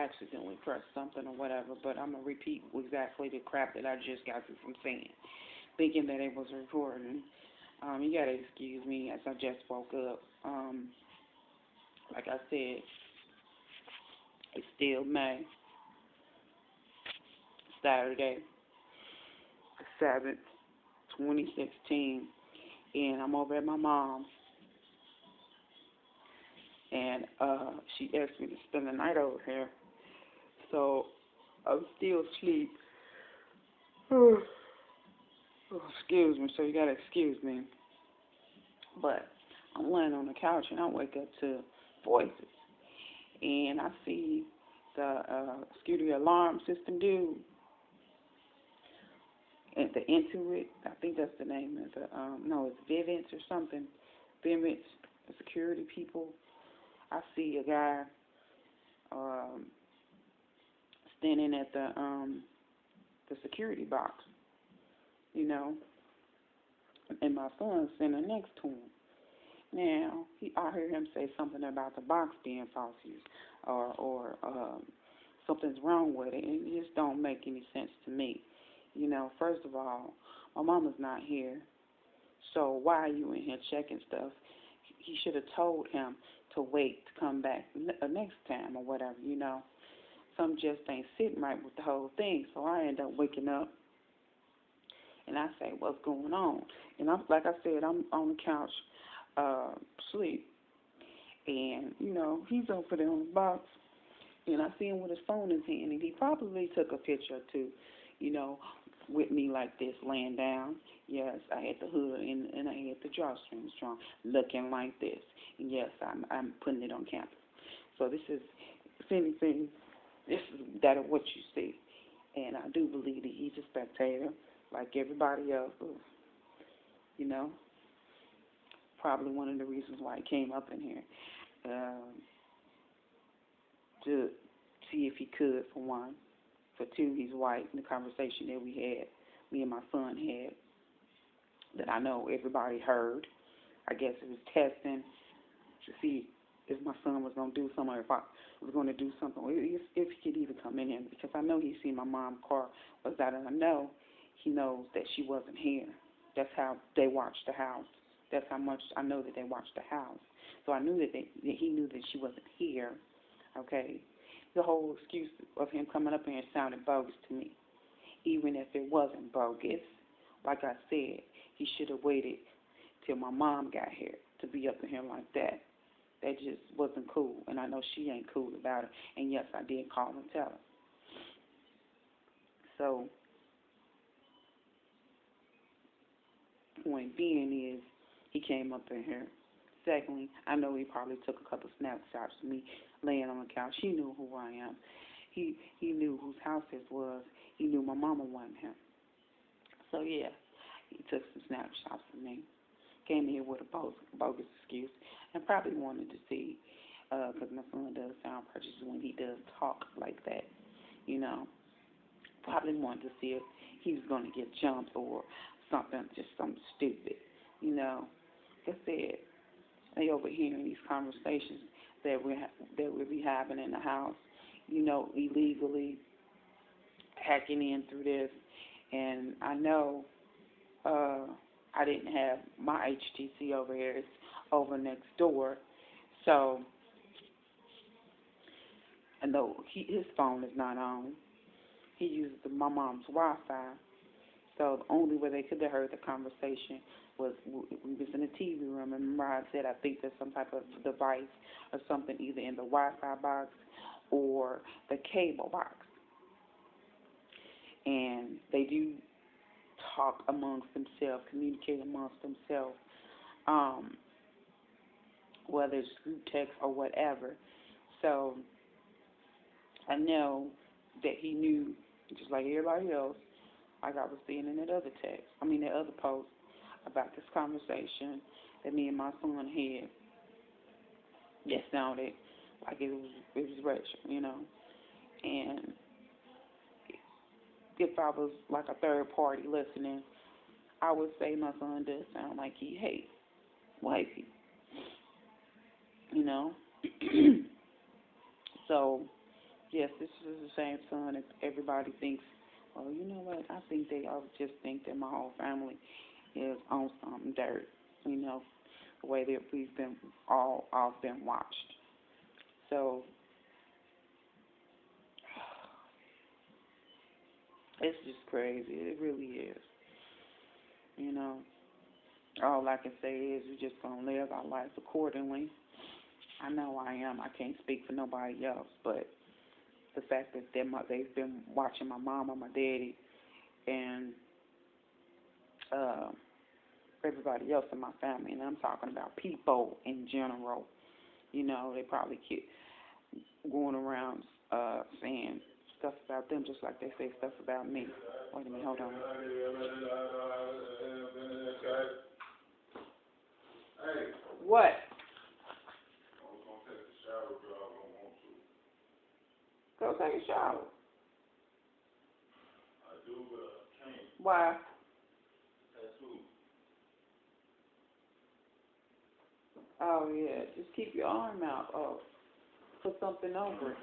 I accidentally pressed something or whatever, but I'm going to repeat exactly the crap that I just got through from saying, thinking that it was recording. You got to excuse me as I just woke up. Like I said, it's still May, Saturday, 7th, 2016, and I'm over at my mom's, and she asked me to spend the night over here, so I'm still asleep. Oh, excuse me, so you gotta excuse me, but I'm laying on the couch and I wake up to voices, and I see the security alarm system dude, and the Intuit, I think that's the name of the, no, it's Vivint or something, Vivint, the security people. I see a guy standing at the security box, you know, and my son's sitting next to him. Now, I heard him say something about the box being faulty, or something's wrong with it, and it just don't make any sense to me. You know, first of all, my mama's not here, so why are you in here checking stuff? He should have told him to wait to come back next time or whatever, you know. Something just ain't sitting right with the whole thing, so I end up waking up, and I say, what's going on? And I'm, like I said, I'm on the couch, sleep, and, you know, he's over there on the box, and I see him with his phone in his hand, and he probably took a picture or two, you know, with me like this, laying down. Yes, I had the hood and I had the drawstrings drawn, looking like this. And yes, I'm putting it on camera. So this is, if anything, this is that of what you see. And I do believe that he's a spectator, like everybody else. You know, probably one of the reasons why he came up in here, to see if he could, for one. For two, he's white. In the conversation that we had, me and my son had, that I know everybody heard. I guess it was testing to see if my son was going to do something, or if I was going to do something, or if he could even come in here, because I know he seen my mom's car was out, and I know he knows that she wasn't here. That's how they watched the house. That's how much I know that they watched the house. So I knew that he knew that she wasn't here. Okay. The whole excuse of him coming up here sounded bogus to me. Even if it wasn't bogus, like I said, he should have waited till my mom got here to be up in here like that. That just wasn't cool, and I know she ain't cool about it. And yes, I did call and tell her. So, point being is, he came up in here. Secondly, I know he probably took a couple snapshots of me laying on the couch. He knew who I am. He knew whose house this was. He knew my mama wanted him. So yeah, he took some snapshots of me. Came here with a bogus excuse, and probably wanted to see, because my son does sound prejudiced when he does talk like that, you know. Probably wanted to see if he was going to get jumped or something, just something stupid, you know. Like I said, they overhearing these conversations that we be having in the house, you know, illegally hacking in through this. And I know I didn't have my HTC over here. It's over next door. So I know his phone is not on. He uses my mom's Wi-Fi. So the only way they could have heard the conversation was we was in the TV room. And remember I said I think there's some type of device or something either in the Wi-Fi box or the cable box. And they do talk amongst themselves, communicate amongst themselves, whether it's group text or whatever. So I know that he knew, just like everybody else, like I was seeing in that other post about this conversation that me and my son had. That sounded like it was racial, you know. And if I was like a third party listening, I would say my son does sound like he hates white people, you know. So Yes, this is the same son that everybody thinks, well, you know what? I think they all just think that my whole family is on some dirt. You know, the way that we've been all been watched. So it's just crazy. It really is. You know, all I can say is we're just gonna live our life accordingly. I know I am. I can't speak for nobody else, but the fact that they've been watching my mom and my daddy and uh, everybody else in my family, and I'm talking about people in general. You know, they probably keep going around saying stuff about them just like they say stuff about me. Wait a minute, hold on. What? Go take a shower. Why? Oh yeah, just keep your arm out. Oh, put something over it.